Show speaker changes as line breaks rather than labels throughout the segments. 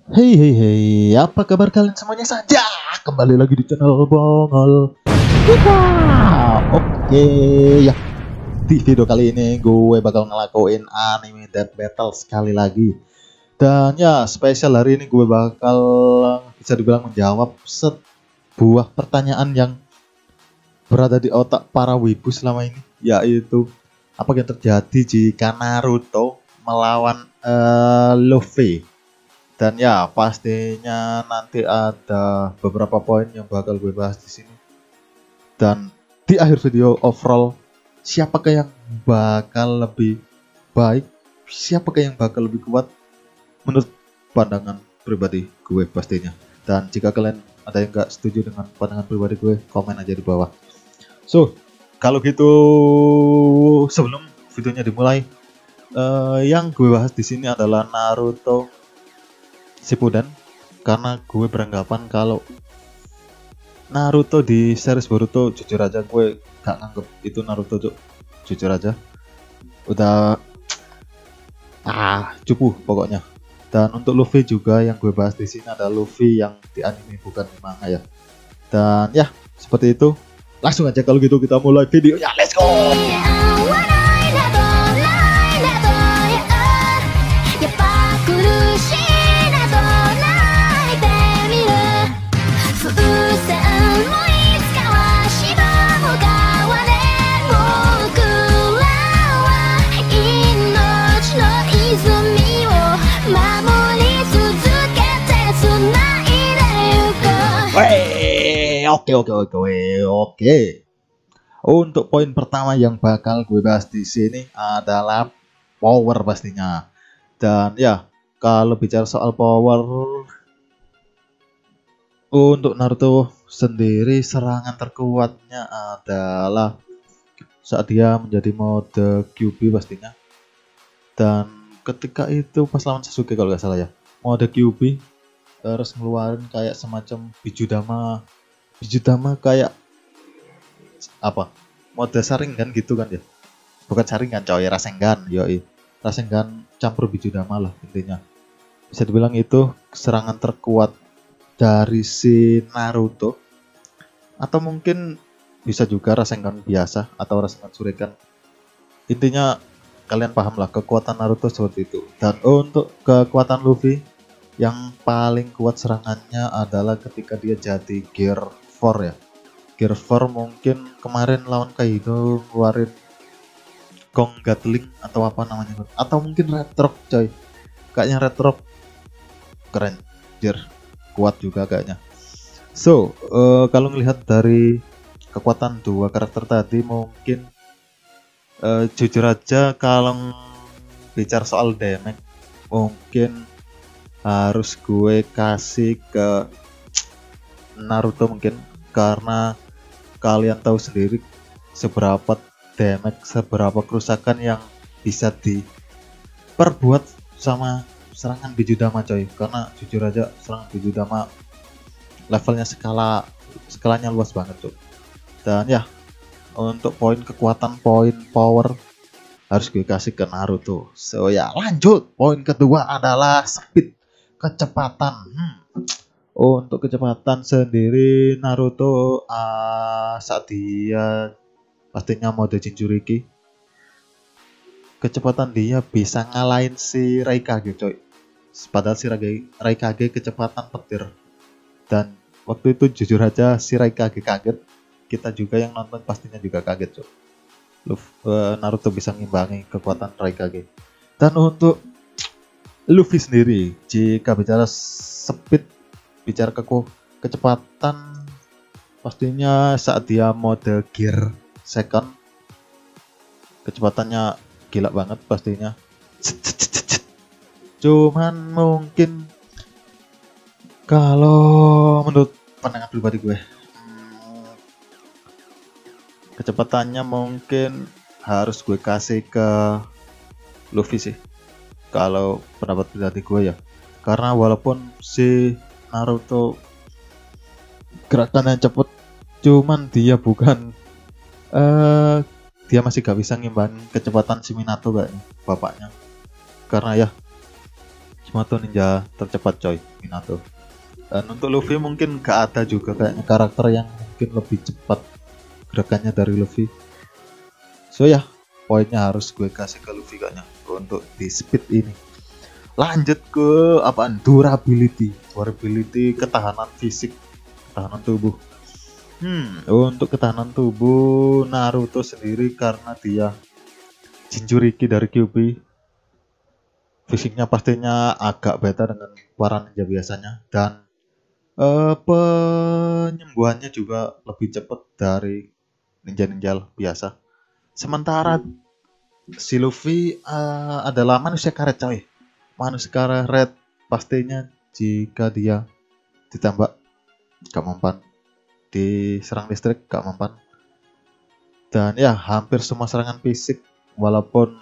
Hei hei hei, apa kabar kalian semuanya saja? Kembali lagi di channel Bongol kita. Oke ya, di video kali ini gue bakal ngelakuin anime Death Battle sekali lagi. Dan ya, spesial hari ini gue bakal bisa dibilang menjawab sebuah pertanyaan yang berada di otak para wibu selama ini, yaitu apa yang terjadi jika Naruto melawan Luffy. Dan ya, pastinya nanti ada beberapa poin yang bakal gue bahas di sini. Dan di akhir video overall, siapakah yang bakal lebih baik, siapakah yang bakal lebih kuat menurut pandangan pribadi gue pastinya. Dan jika kalian ada yang gak setuju dengan pandangan pribadi gue, komen aja di bawah. So, kalau gitu sebelum videonya dimulai, yang gue bahas di sini adalah Naruto Shippuden, karena gue beranggapan kalau Naruto di series Boruto, jujur aja gue gak nganggep itu Naruto, jujur aja udah cupu pokoknya. Dan untuk Luffy juga yang gue bahas di sini ada Luffy yang di anime bukan di manga ya. Dan ya seperti itu, langsung aja kalau gitu kita mulai videonya, let's go. Oke. Untuk poin pertama yang bakal gue bahas di sini adalah power pastinya. Dan ya, kalau bicara soal power, untuk Naruto sendiri serangan terkuatnya adalah saat dia menjadi mode QB pastinya. Dan ketika itu pas lawan Sasuke kalau nggak salah ya, mode QB terus ngeluarin kayak semacam Bijudama kayak apa, mode saringan gitu kan ya, bukan saringan coy, Rasengan, yoi Rasengan campur Bijudama lah intinya. Bisa dibilang itu serangan terkuat dari si Naruto, atau mungkin bisa juga Rasengan biasa atau Rasengan Shuriken. Intinya kalian paham lah kekuatan Naruto seperti itu. Dan untuk kekuatan Luffy, yang paling kuat serangannya adalah ketika dia jadi Gear 4 ya. Gear 4 mungkin kemarin lawan Kaido ngeluarin Gong Gatling atau apa namanya, atau mungkin Red Rock coy. Kayaknya Red Rock keren, Gear kuat juga kayaknya. So, kalau ngelihat dari kekuatan dua karakter tadi, mungkin jujur aja kalau bicara soal damage, mungkin harus gue kasih ke Naruto mungkin, karena kalian tahu sendiri seberapa damage, seberapa kerusakan yang bisa diperbuat sama serangan Bijudama coy. Karena jujur aja serangan Bijudama levelnya skalanya luas banget tuh. Dan ya, untuk poin kekuatan, poin power harus gue kasih ke Naruto. So ya, lanjut. Poin kedua adalah speed, kecepatan. Untuk kecepatan sendiri Naruto saat dia pastinya mode Jinchuriki, kecepatan dia bisa ngalahin si Raikage coy. Padahal si Raikage kecepatan petir. Dan waktu itu jujur aja si Raikage kaget. Kita juga yang nonton pastinya juga kaget coy. Naruto bisa ngimbangi kekuatan Raikage. Dan untuk Luffy sendiri, jika bicara speed, bicara kecepatan, pastinya saat dia mode Gear Second, kecepatannya gila banget pastinya. Cuman mungkin kalau menurut pandangan pribadi gue, kecepatannya mungkin harus gue kasih ke Luffy sih, kalau pendapat pribadi gue ya. Karena walaupun si Naruto gerakannya cepet, cuman dia bukan dia masih gak bisa ngimbangin kecepatan si Minato kayaknya, bapaknya. Karena ya Yamato ninja tercepat coy, Minato. Dan untuk Luffy mungkin gak ada juga kayaknya karakter yang mungkin lebih cepat gerakannya dari Luffy. So ya, poinnya harus gue kasih ke Luffy kayaknya untuk di speed ini. Lanjut ke apaan? Durability, ketahanan fisik, ketahanan tubuh. Untuk ketahanan tubuh Naruto sendiri karena dia Jinchuriki dari Kyuubi, fisiknya pastinya agak beda dengan para ninja biasanya, dan penyembuhannya juga lebih cepat dari ninja-ninja biasa. Sementara si Luffy adalah manusia karet coy. Manusia karet pastinya jika dia ditembak gak mempan, diserang listrik gak mempan. Dan ya hampir semua serangan fisik, walaupun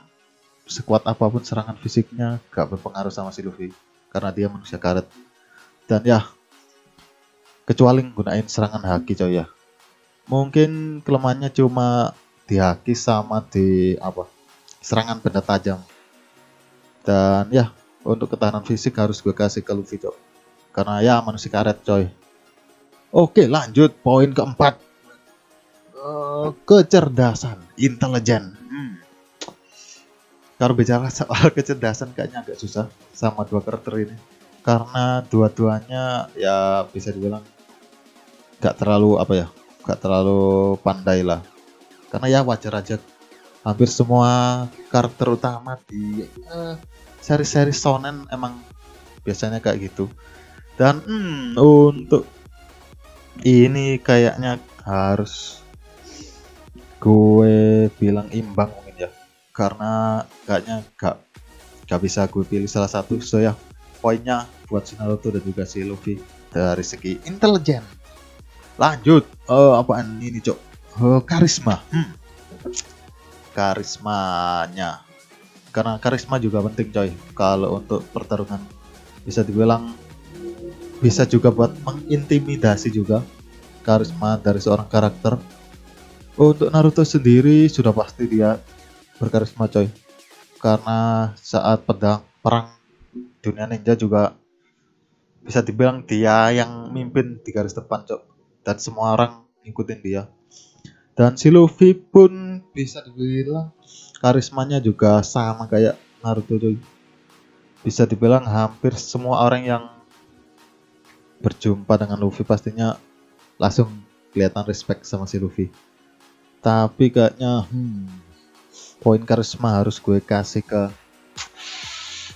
sekuat apapun serangan fisiknya gak berpengaruh sama si Luffy karena dia manusia karet. Dan ya kecuali gunain serangan haki coy ya. Mungkin kelemahannya cuma di haki sama di serangan benda tajam. Dan ya untuk ketahanan fisik harus gue kasih ke Luffy coy, karena ya manusia karet coy. Oke, lanjut poin keempat. Kecerdasan, intelijen. Kalau bicara soal kecerdasan kayaknya agak susah sama dua karakter ini, karena dua-duanya ya bisa dibilang gak terlalu gak terlalu pandai lah. Karena ya wajar aja, hampir semua karakter utama di seri-seri shonen emang biasanya kayak gitu. Dan untuk ini kayaknya harus gue bilang imbang mungkin ya, karena kayaknya gak bisa gue pilih salah satu. So ya poinnya buat si Naruto dan juga si Luffy dari segi intelijen. Lanjut apaan ini cok? Karisma. Karismanya, karena karisma juga penting coy kalau untuk pertarungan. Bisa dibilang bisa juga buat mengintimidasi juga karisma dari seorang karakter. Untuk Naruto sendiri sudah pasti dia berkarisma coy, karena saat perang dunia ninja juga bisa dibilang dia yang mimpin di garis depan cok, dan semua orang ngikutin dia. Dan si Luffy pun bisa dibilang karismanya juga sama kayak Naruto coy. Bisa dibilang hampir semua orang yang berjumpa dengan Luffy pastinya langsung kelihatan respect sama si Luffy. Tapi kayaknya poin karisma harus gue kasih ke,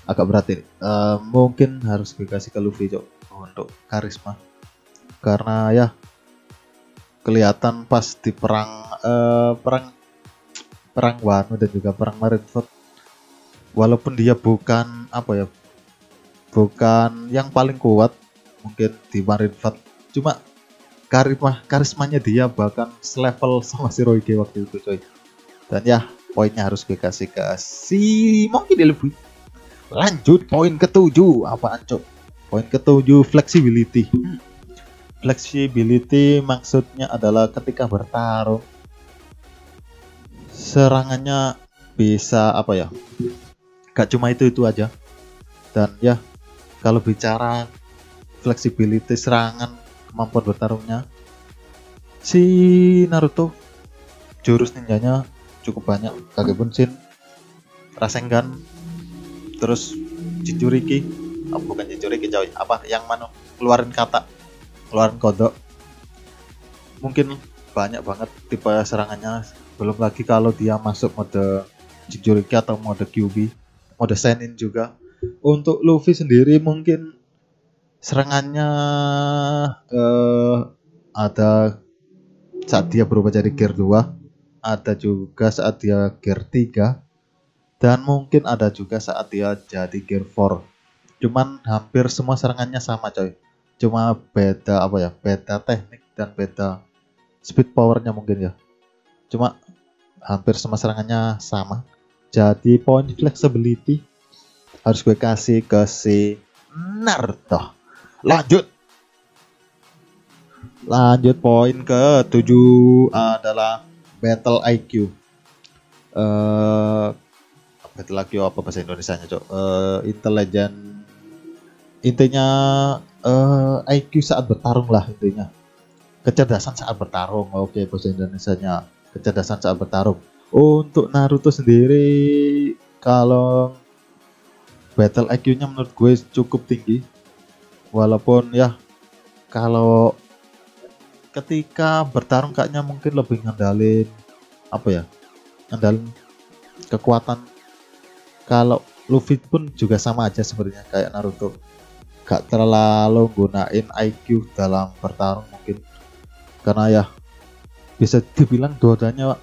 agak berat ini. Mungkin harus gue kasih ke Luffy cok untuk karisma, karena ya kelihatan pas di perang Wano dan juga perang Marineford, walaupun dia bukan bukan yang paling kuat mungkin di Marineford, cuma karismanya dia bahkan selevel sama si Roige waktu itu coy. Dan ya poinnya harus gue kasih ke si Monkey D. Luffy. Lanjut poin ketujuh, apaan cok? Poin ketujuh, flexibility. Flexibility maksudnya adalah ketika bertarung serangannya bisa gak cuma itu aja. Dan ya kalau bicara flexibility serangan, kemampuan bertarungnya, si Naruto jurus ninjanya cukup banyak. Kage Bunshin, Rasengan, terus Jinchuriki, bukan Jinchuriki coy, yang mana keluarin kodok. Mungkin banyak banget tipe serangannya. Belum lagi kalau dia masuk mode Jinchuriki atau mode Kyuubi, mode Senin juga. Untuk Luffy sendiri mungkin serangannya ada saat dia berubah jadi gear 2, ada juga saat dia gear 3, dan mungkin ada juga saat dia jadi gear 4. Cuman hampir semua serangannya sama coy, cuma beda beda teknik dan beda speed powernya mungkin ya, cuma hampir semua serangannya sama. Jadi poin flexibility harus gue kasih ke si Naruto. Lanjut poin ke 7 adalah battle IQ. Battle IQ apa bahasa Indonesianya cok? Intelligent intinya IQ saat bertarung lah intinya, kecerdasan saat bertarung. Oke, bahasa Indonesianya kecerdasan saat bertarung. Untuk Naruto sendiri, kalau battle IQ-nya menurut gue cukup tinggi, walaupun ya kalau ketika bertarung kayaknya mungkin lebih ngandalin apa ya, ngandalin kekuatan. Kalau Luffy pun juga sama aja sebenarnya kayak Naruto, gak terlalu gunain IQ dalam bertarung mungkin, karena ya bisa dibilang dua-duanya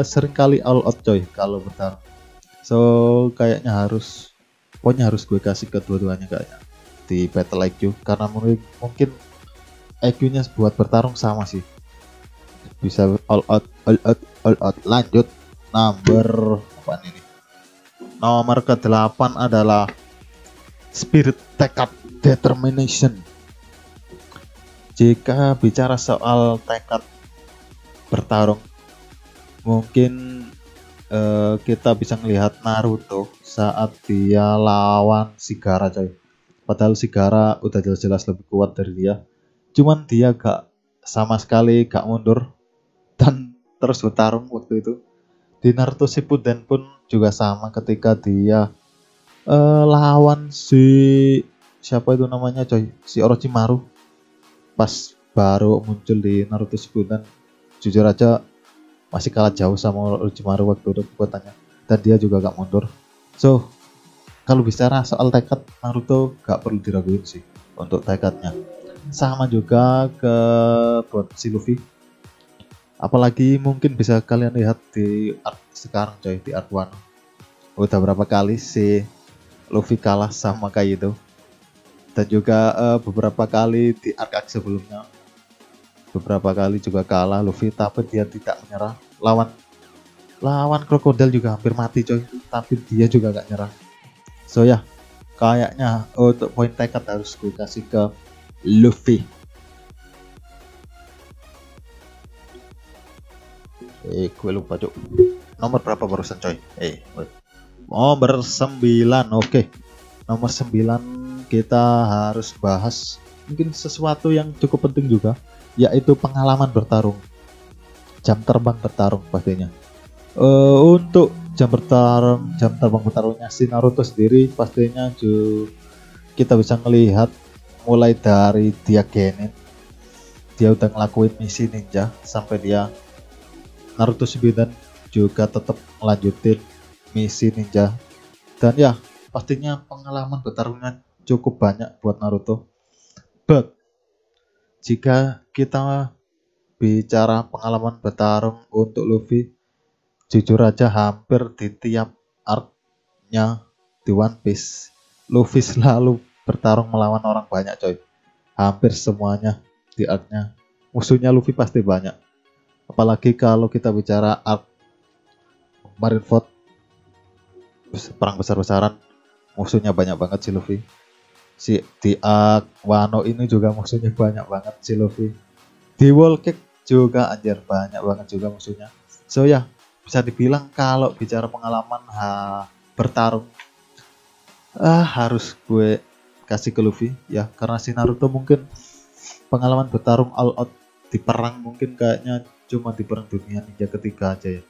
sering kali all out coy kalau bertarung. So kayaknya pokoknya harus gue kasih ke dua-duanya kayaknya di battle IQ, karena mungkin IQ-nya buat bertarung sama sih, bisa all out all out all out. Lanjut number apa ini, nomor ke-8 adalah spirit, tekad, determination. Jika bicara soal tekad bertarung, mungkin kita bisa melihat Naruto saat dia lawan Shigara coy. Padahal Shigara udah jelas-jelas lebih kuat dari dia, cuman dia sama sekali gak mundur dan terus bertarung waktu itu. Di Naruto Shippuden pun juga sama, ketika dia lawan siapa itu namanya coy, si Orochimaru, pas baru muncul di Naruto Shippuden, jujur aja masih kalah jauh sama Orochimaru waktu itu kekuatannya, dan dia juga gak mundur. So kalau bicara soal tekad, Naruto gak perlu diraguin sih untuk tekadnya. Sama juga ke buat si Luffy, apalagi mungkin bisa kalian lihat di arc sekarang coy, di arc Wano udah berapa kali si Luffy kalah sama Kaido, dan juga beberapa kali di arc sebelumnya beberapa kali juga kalah Luffy, tapi dia tidak menyerah. Lawan krokodil juga hampir mati coy, tapi dia juga gak nyerah. So ya, kayaknya untuk poin tekad harus gue kasih ke Luffy. Gue lupa cok, nomor berapa barusan coy? Nomor 9. Oke, nomor 9 kita harus bahas mungkin sesuatu yang cukup penting juga, yaitu pengalaman bertarung, jam terbang bertarung pastinya. Untuk jam terbang bertarungnya si Naruto sendiri pastinya kita bisa melihat mulai dari dia genin, dia udah ngelakuin misi ninja, sampai dia Naruto Shippuden juga tetap melanjutin misi ninja. Dan ya pastinya pengalaman bertarungnya cukup banyak buat Naruto. But jika kita bicara pengalaman bertarung untuk Luffy, jujur aja hampir di tiap arc-nya di One Piece, Luffy selalu bertarung melawan orang banyak coy. Hampir semuanya di arc-nya musuhnya Luffy pasti banyak. Apalagi kalau kita bicara arc Marineford, perang besar-besaran, musuhnya banyak banget si Luffy. Di arc Wano ini juga musuhnya banyak banget si Luffy. Di Whole Cake juga anjir banyak banget juga musuhnya. So ya, bisa dibilang kalau bicara pengalaman bertarung, harus gue kasih ke Luffy ya, karena si Naruto mungkin pengalaman bertarung all out di perang mungkin kayaknya cuma di perang dunia ninja ketiga aja ya.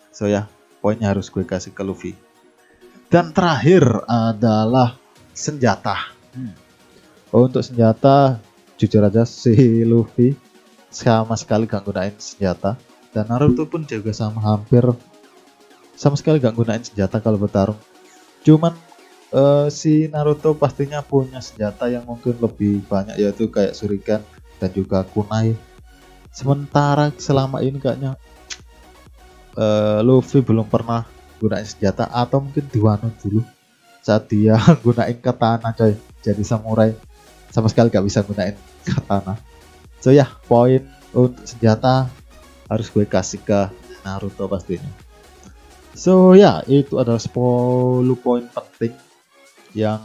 So ya, poinnya harus gue kasih ke Luffy. Dan terakhir adalah senjata. Untuk senjata, jujur aja si Luffy sama sekali gak gunain senjata, dan Naruto pun juga hampir sama sekali gak gunain senjata kalau bertarung. Cuman si Naruto pastinya punya senjata yang mungkin lebih banyak, yaitu kayak shuriken dan juga kunai. Sementara selama ini kayaknya Luffy belum pernah gunain senjata, atau mungkin di Wano dulu saat dia gunain katana coy, jadi samurai sama sekali gak bisa gunain katana. So ya, poin untuk senjata harus gue kasih ke Naruto pastinya. So ya, itu adalah 10 poin penting yang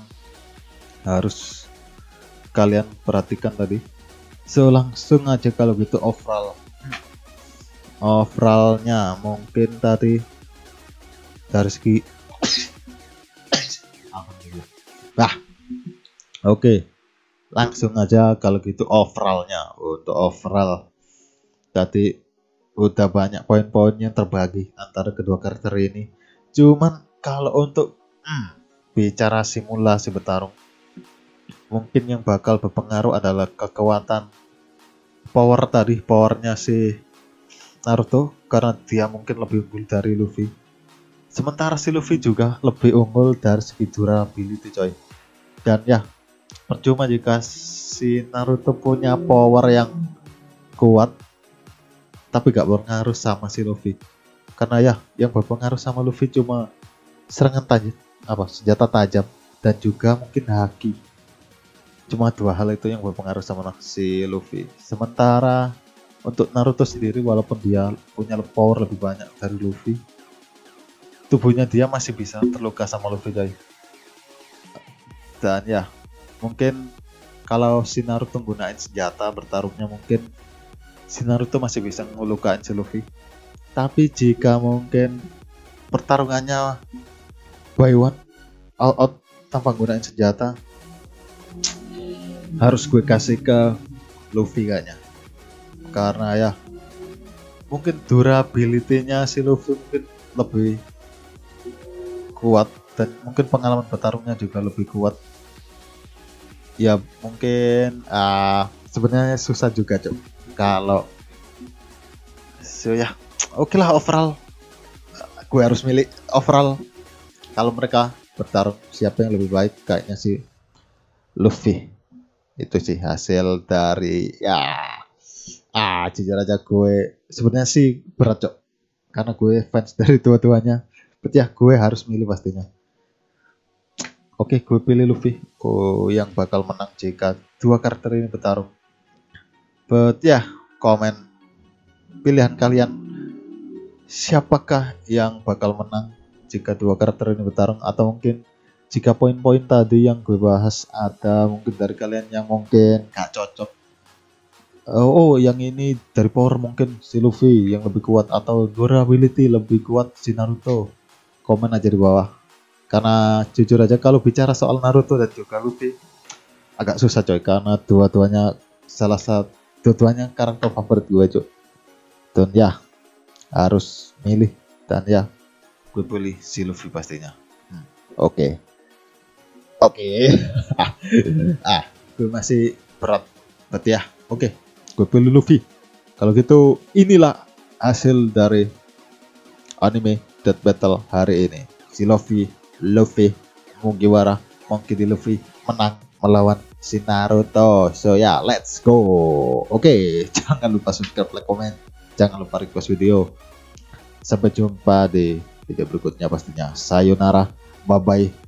harus kalian perhatikan tadi. So langsung aja kalau gitu overallnya mungkin tadi dari segi Oke, langsung aja kalau gitu overallnya. Untuk overall tadi udah banyak poin-poin yang terbagi antara kedua karakter ini. Cuman kalau untuk bicara simulasi bertarung, mungkin yang bakal berpengaruh adalah kekuatan powernya si Naruto karena dia mungkin lebih unggul dari Luffy. Sementara si Luffy juga lebih unggul dari segi durability coy. Dan ya, percuma jika si Naruto punya power yang kuat tapi gak berpengaruh sama si Luffy. Karena ya, yang berpengaruh sama Luffy cuma serangan tajam, senjata tajam dan juga mungkin haki. Cuma dua hal itu yang berpengaruh sama si Luffy. Sementara untuk Naruto sendiri walaupun dia punya power lebih banyak dari Luffy, tubuhnya dia masih bisa terluka sama Luffy guys. Dan ya, mungkin kalau si Naruto gunain senjata bertarungnya mungkin si Naruto masih bisa ngelukain si Luffy. Tapi jika mungkin pertarungannya by one all out tanpa gunain senjata, harus gue kasih ke Luffy kayaknya. Karena ya mungkin durability-nya si Luffy mungkin lebih kuat dan mungkin pengalaman bertarungnya juga lebih kuat. Ya mungkin sebenarnya susah juga cok kalau ya oke lah overall gue harus milih overall kalau mereka bertarung siapa yang lebih baik kayaknya si Luffy. Itu sih hasil dari jujur aja gue sebenarnya sih berat cok karena gue fans dari dua-duanya. But ya gue harus milih pastinya. Oke, gue pilih Luffy yang bakal menang jika dua karakter ini bertarung. But ya, komen pilihan kalian siapakah yang bakal menang jika dua karakter ini bertarung, atau mungkin jika poin-poin tadi yang gue bahas ada mungkin dari kalian yang mungkin gak cocok. Yang ini dari power mungkin si Luffy yang lebih kuat atau durability lebih kuat si Naruto. Komen aja di bawah. Karena jujur aja kalau bicara soal Naruto dan juga Luffy agak susah coy karena dua-duanya karakter favorit gue coy. Dan ya harus milih dan ya gue pilih si Luffy pastinya. Oke. Gue masih berat berarti ya. Oke, gue pilih Luffy. Kalau gitu inilah hasil dari anime Death Battle hari ini. Si Luffy Mugiwara Monkey D. Luffy menang melawan si Naruto. So ya, let's go. Oke, jangan lupa subscribe, like, comment. Jangan lupa request video. Sampai jumpa di video berikutnya pastinya. Sayonara, bye bye.